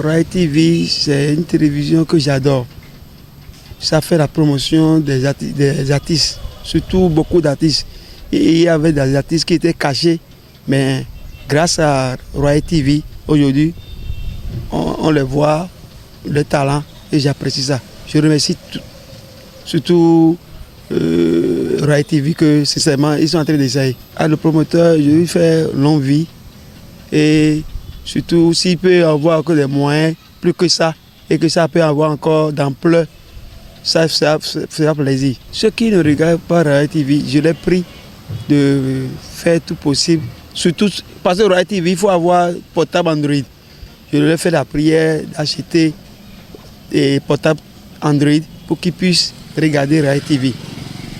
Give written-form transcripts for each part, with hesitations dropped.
Royal TV, c'est une télévision que j'adore. Ça fait la promotion des artistes, surtout beaucoup d'artistes. Il y avait des artistes qui étaient cachés, mais grâce à Royal TV, aujourd'hui, on les voit, le talent, et j'apprécie ça. Je remercie surtout Royal TV que sincèrement, ils sont en train d'essayer. Le promoteur, je lui fais longue vie et surtout s'il peut avoir encore des moyens, plus que ça, et que ça peut avoir encore d'ampleur, ça fera plaisir. Ceux qui ne regardent pas Royal TV, je les prie de faire tout possible. Surtout parce que Royal TV, il faut avoir portable Android. Je leur fais la prière d'acheter des portables Android pour qu'ils puissent regarder Royal TV.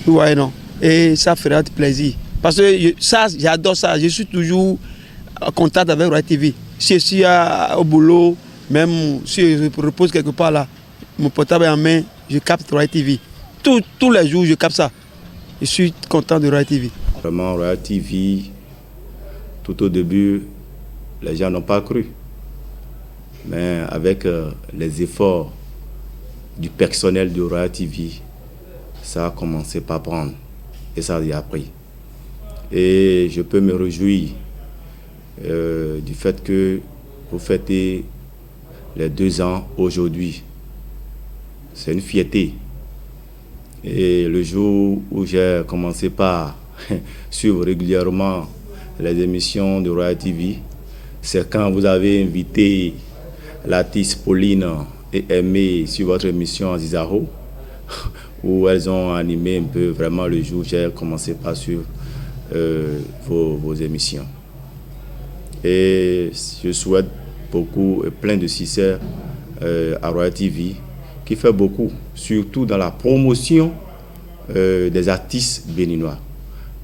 Vous voyez, non? Et ça fera plaisir. Parce que ça, j'adore ça. Je suis toujours en contact avec Royal TV. Si je suis au boulot, même si je repose quelque part là, mon portable est en main, je capte Royal TV. Tous les jours, je capte ça. Je suis content de Royal TV. Vraiment, Royal TV, tout au début, les gens n'ont pas cru. Mais avec les efforts du personnel de Royal TV, ça a commencé par prendre. Et ça y a pris. Et je peux me réjouir du fait que vous fêtez les 2 ans aujourd'hui. C'est une fierté. Et le jour où j'ai commencé par suivre régulièrement les émissions de Royal TV, c'est quand vous avez invité l'artiste Pauline et Aimé sur votre émission à Zizaro, où elles ont animé un peu vraiment le jour où j'ai commencé par suivre vos émissions. Et je souhaite beaucoup et plein de succès à Royal TV, qui fait beaucoup, surtout dans la promotion des artistes béninois.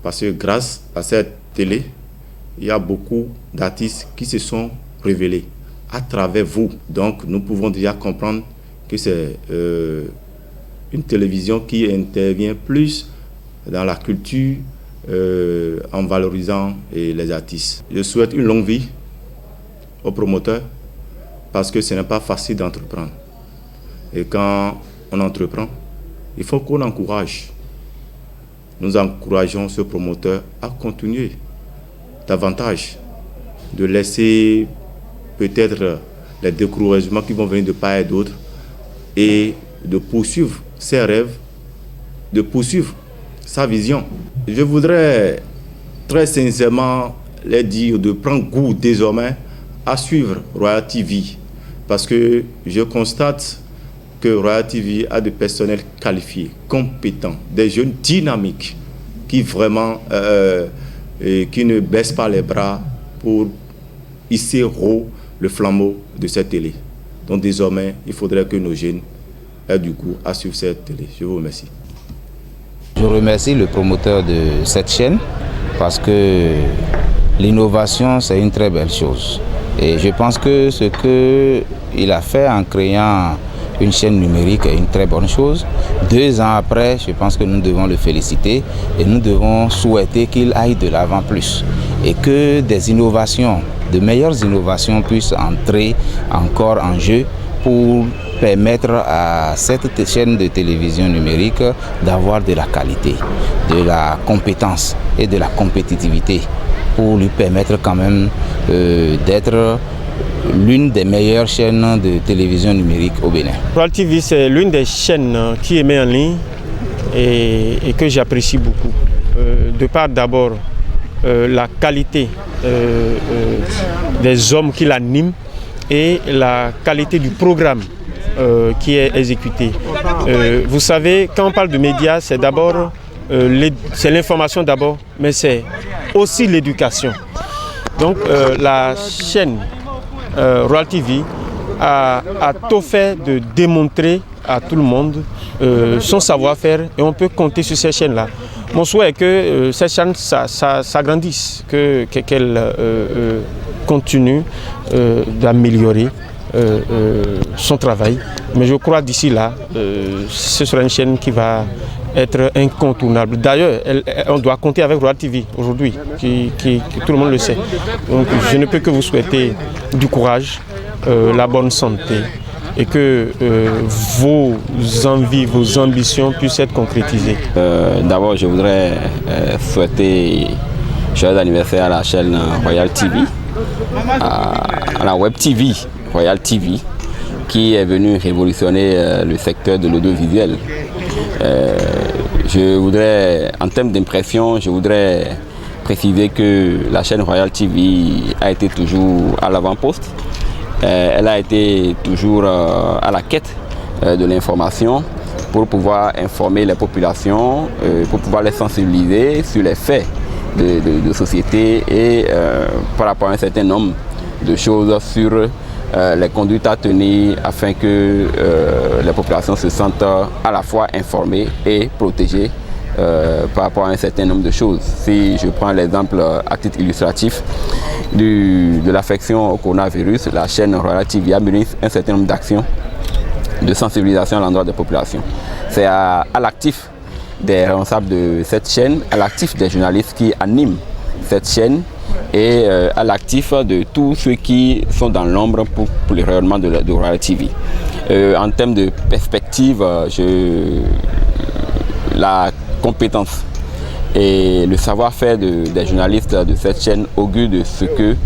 Parce que grâce à cette télé, il y a beaucoup d'artistes qui se sont révélés à travers vous. Donc nous pouvons déjà comprendre que c'est une télévision qui intervient plus dans la culture en valorisant les artistes. Je souhaite une longue vie aux promoteurs parce que ce n'est pas facile d'entreprendre. Et quand on entreprend, il faut qu'on encourage. Nous encourageons ce promoteur à continuer davantage, de laisser peut-être les découragements qui vont venir de part et d'autre et de poursuivre ses rêves, de poursuivre sa vision. Je voudrais très sincèrement les dire de prendre goût désormais à suivre Royal TV parce que je constate que Royal TV a des personnels qualifiés, compétents, des jeunes dynamiques qui vraiment qui ne baissent pas les bras pour hisser haut le flambeau de cette télé. Donc désormais, il faudrait que nos jeunes aient du coup à suivre cette télé. Je vous remercie. Je remercie le promoteur de cette chaîne parce que l'innovation, c'est une très belle chose. Et je pense que ce qu'il a fait en créant une chaîne numérique est une très bonne chose. 2 ans après, je pense que nous devons le féliciter et nous devons souhaiter qu'il aille de l'avant plus et que des innovations, de meilleures innovations puissent entrer encore en jeu pour permettre à cette chaîne de télévision numérique d'avoir de la qualité, de la compétence et de la compétitivité pour lui permettre quand même d'être l'une des meilleures chaînes de télévision numérique au Bénin. Royal TV, c'est l'une des chaînes qui est mise en ligne et que j'apprécie beaucoup. De part d'abord la qualité des hommes qui l'animent et la qualité du programme qui est exécuté. Vous savez, quand on parle de médias, c'est d'abord c'est l'information d'abord, mais c'est aussi l'éducation. Donc la chaîne Royal TV a tout fait de démontrer à tout le monde son savoir-faire et on peut compter sur ces chaînes-là. Mon souhait est que cette chaîne s'agrandisse, qu'elle continue d'améliorer son travail. Mais je crois d'ici là, ce sera une chaîne qui va être incontournable. D'ailleurs, on doit compter avec Royal TV aujourd'hui, qui tout le monde le sait. Donc je ne peux que vous souhaiter du courage la bonne santé et que vos envies, vos ambitions puissent être concrétisées. D'abord, je voudrais souhaiter joyeux anniversaire à la chaîne Royal TV, à la Web TV, Royal TV, qui est venue révolutionner le secteur de l'audiovisuel. Je voudrais, en termes d'impression, je voudrais préciser que la chaîne Royal TV a été toujours à l'avant-poste. Elle a été toujours à la quête de l'information pour pouvoir informer les populations, pour pouvoir les sensibiliser sur les faits de société et par rapport à un certain nombre de choses sur les conduites à tenir afin que les populations se sentent à la fois informées et protégées par rapport à un certain nombre de choses. Si je prends l'exemple à titre illustratif de l'affection au coronavirus, la chaîne Royal TV a mené un certain nombre d'actions de sensibilisation à l'endroit des populations. C'est à l'actif des responsables de cette chaîne, à l'actif des journalistes qui animent cette chaîne et à l'actif de tous ceux qui sont dans l'ombre pour le rayonnement de Royal TV. En termes de perspective, la compétence et le savoir-faire des journalistes de cette chaîne augure de ce que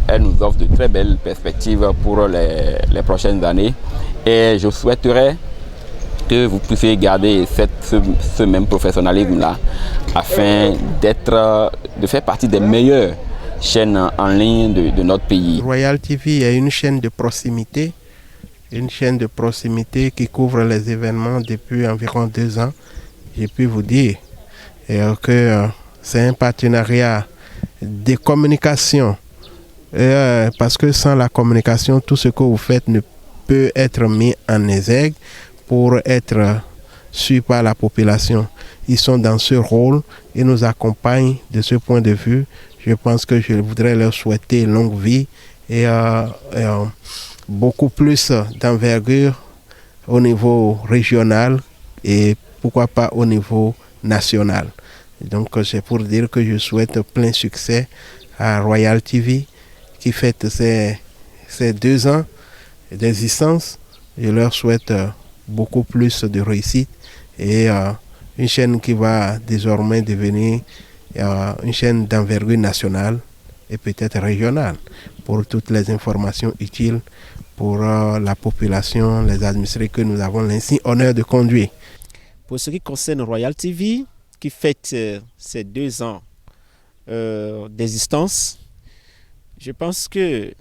elle nous offre de très belles perspectives pour les prochaines années. Et je souhaiterais que vous puissiez garder ce même professionnalisme-là afin de faire partie des meilleures chaînes en ligne de notre pays. Royal TV est une chaîne de proximité qui couvre les événements depuis environ 2 ans. J'ai pu vous dire que c'est un partenariat de communication parce que sans la communication, tout ce que vous faites ne peut être mis en exergue pour être su par la population. Ils sont dans ce rôle et nous accompagnent de ce point de vue. Je pense que je voudrais leur souhaiter longue vie et beaucoup plus d'envergure au niveau régional et pourquoi pas au niveau national. Donc c'est pour dire que je souhaite plein succès à Royal TV qui fête ses 2 ans d'existence. Je leur souhaite beaucoup plus de réussite et une chaîne qui va désormais devenir une chaîne d'envergure nationale et peut-être régionale pour toutes les informations utiles pour la population, les administrés que nous avons l'insigne honneur de conduire. Pour ce qui concerne Royal TV, qui fête ses 2 ans d'existence, je pense que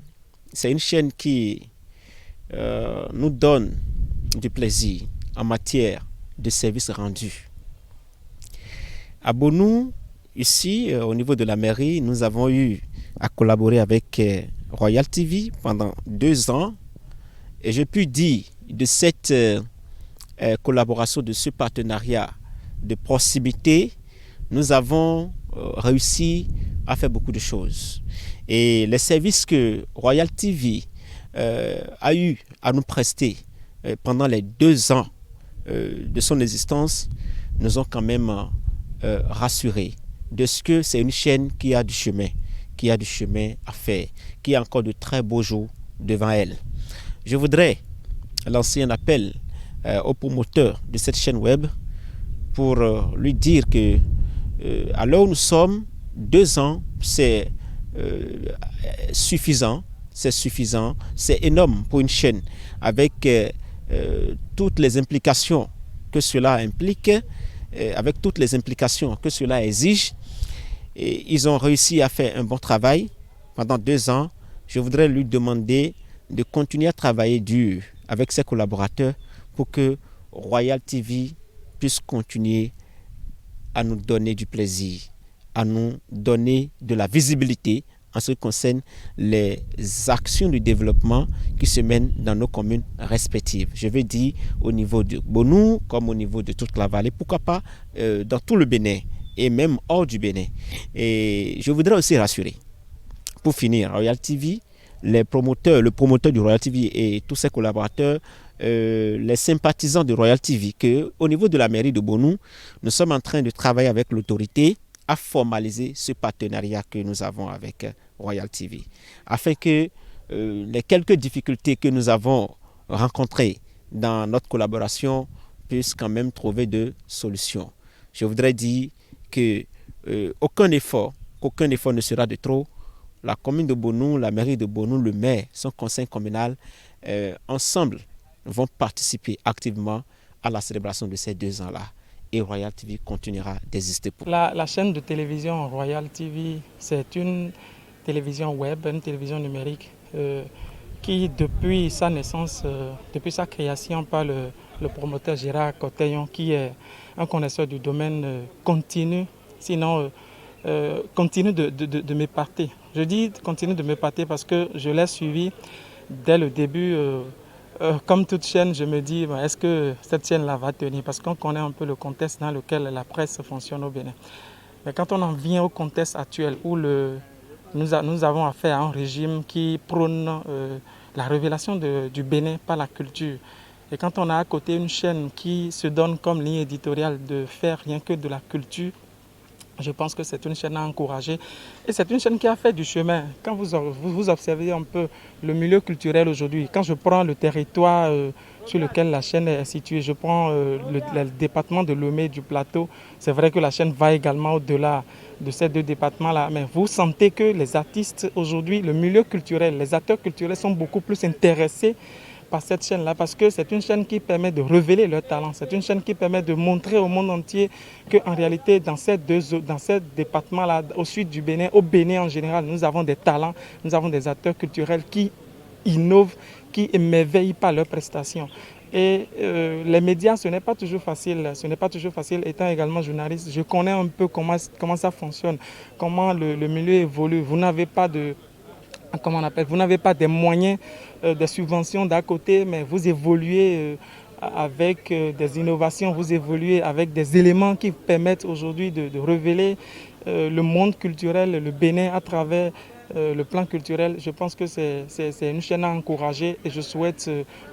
c'est une chaîne qui nous donne du plaisir en matière de services rendus. À Bonou, ici, au niveau de la mairie, nous avons eu à collaborer avec Royal TV pendant 2 ans. Et je puis dire de cette collaboration, de ce partenariat de proximité, nous avons réussi à faire beaucoup de choses. Et les services que Royal TV a eu à nous prester pendant les 2 ans de son existence nous ont quand même rassurés de ce que c'est une chaîne qui a du chemin à faire, qui a encore de très beaux jours devant elle. Je voudrais lancer un appel au promoteur de cette chaîne web pour lui dire que à l'heure où nous sommes, 2 ans, c'est suffisant, c'est énorme pour une chaîne avec toutes les implications que cela implique, avec toutes les implications que cela exige. Et ils ont réussi à faire un bon travail pendant 2 ans. Je voudrais lui demander de continuer à travailler dur avec ses collaborateurs pour que Royal TV puisse continuer à nous donner du plaisir, à nous donner de la visibilité en ce qui concerne les actions de développement qui se mènent dans nos communes respectives. Je veux dire au niveau de Bonou comme au niveau de toute la vallée, pourquoi pas dans tout le Bénin et même hors du Bénin. Et je voudrais aussi rassurer, pour finir, Royal TV, le promoteur du Royal TV et tous ses collaborateurs, les sympathisants de Royal TV, qu'au niveau de la mairie de Bonou, nous sommes en train de travailler avec l'autorité à formaliser ce partenariat que nous avons avec Royal TV, afin que les quelques difficultés que nous avons rencontrées dans notre collaboration puissent quand même trouver de solutions. Je voudrais dire qu'aucun effort ne sera de trop. La commune de Bonou, la mairie de Bonou, le maire, son conseil communal, ensemble vont participer activement à la célébration de ces 2 ans-là. Et Royal TV continuera d'exister pour. La chaîne de télévision Royal TV, c'est une télévision web, une télévision numérique qui, depuis sa naissance, depuis sa création par le promoteur Gérard Coteillon, qui est un connaisseur du domaine, continue de m'épater. Je dis continue de m'épater parce que je l'ai suivi dès le début. Comme toute chaîne, je me dis, est-ce que cette chaîne-là va tenir? Parce qu'on connaît un peu le contexte dans lequel la presse fonctionne au Bénin. Mais quand on en vient au contexte actuel où nous avons affaire à un régime qui prône la révélation du Bénin par la culture, et quand on a à côté une chaîne qui se donne comme ligne éditoriale de faire rien que de la culture, je pense que c'est une chaîne à encourager et c'est une chaîne qui a fait du chemin. Quand vous observez un peu le milieu culturel aujourd'hui, quand je prends le territoire sur lequel la chaîne est située, je prends le département de Lomé du Plateau, c'est vrai que la chaîne va également au-delà de ces 2 départements-là, mais vous sentez que les artistes aujourd'hui, le milieu culturel, les acteurs culturels sont beaucoup plus intéressés par cette chaîne-là parce que c'est une chaîne qui permet de révéler leurs talents. C'est une chaîne qui permet de montrer au monde entier qu'en réalité, dans ces départements-là, au sud du Bénin, au Bénin en général, nous avons des talents, nous avons des acteurs culturels qui innovent, qui émerveillent par leurs prestations. Et les médias, ce n'est pas toujours facile. Ce n'est pas toujours facile. Étant également journaliste, je connais un peu comment ça fonctionne, comment le milieu évolue. Vous n'avez pas vous n'avez pas des moyens, des subventions d'un côté, mais vous évoluez avec des innovations, vous évoluez avec des éléments qui permettent aujourd'hui de révéler le monde culturel, le Bénin à travers le plan culturel. Je pense que c'est une chaîne à encourager et je souhaite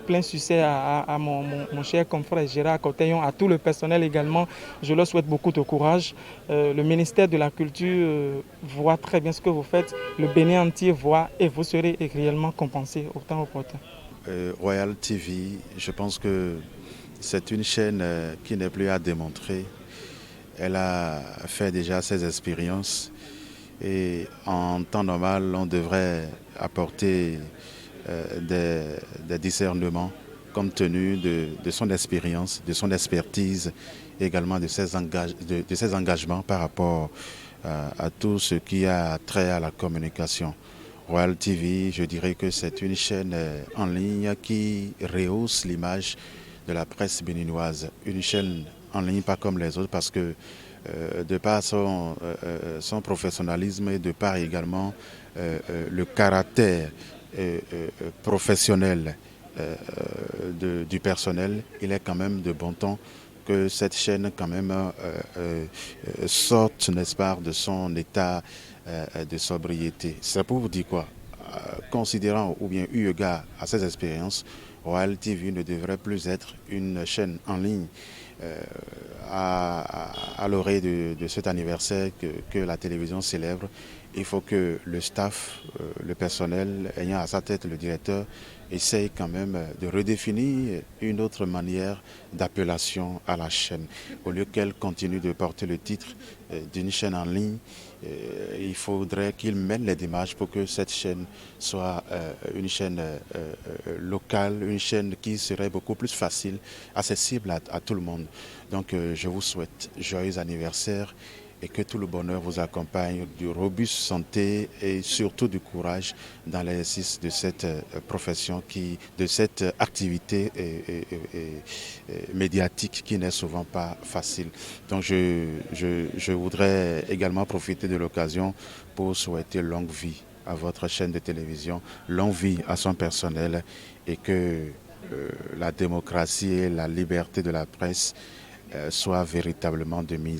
plein succès à mon cher confrère Gérard Coteillon, à tout le personnel également. Je leur souhaite beaucoup de courage. Le ministère de la Culture voit très bien ce que vous faites. Le Bénin entier voit et vous serez réellement compensé au temps opportun. Royal TV, je pense que c'est une chaîne qui n'est plus à démontrer. Elle a fait déjà ses expériences. Et en temps normal, on devrait apporter des discernements compte tenu de son expérience, de son expertise, et également de ses engagements par rapport à tout ce qui a trait à la communication. Royal TV, je dirais que c'est une chaîne en ligne qui rehausse l'image de la presse béninoise. Une chaîne en ligne pas comme les autres parce que de par son professionnalisme et de par également le caractère professionnel du personnel, il est quand même de bon ton que cette chaîne quand même sorte, n'est-ce pas, de son état de sobriété. C'est pour vous dire quoi? Considérant ou bien eu égard à ces expériences, Royal TV ne devrait plus être une chaîne en ligne à l'orée de cet anniversaire que la télévision célèbre. Il faut que le staff, le personnel, ayant à sa tête le directeur, essaye quand même de redéfinir une autre manière d'appellation à la chaîne. Au lieu qu'elle continue de porter le titre d'une chaîne en ligne, il faudrait qu'il mène les démarches pour que cette chaîne soit une chaîne locale, une chaîne qui serait beaucoup plus facile, accessible à tout le monde. Donc je vous souhaite joyeux anniversaire et que tout le bonheur vous accompagne, du robuste santé et surtout du courage dans l'exercice de cette profession, de cette activité médiatique qui n'est souvent pas facile. Donc je voudrais également profiter de l'occasion pour souhaiter longue vie à votre chaîne de télévision, longue vie à son personnel et que la démocratie et la liberté de la presse soient véritablement de mise.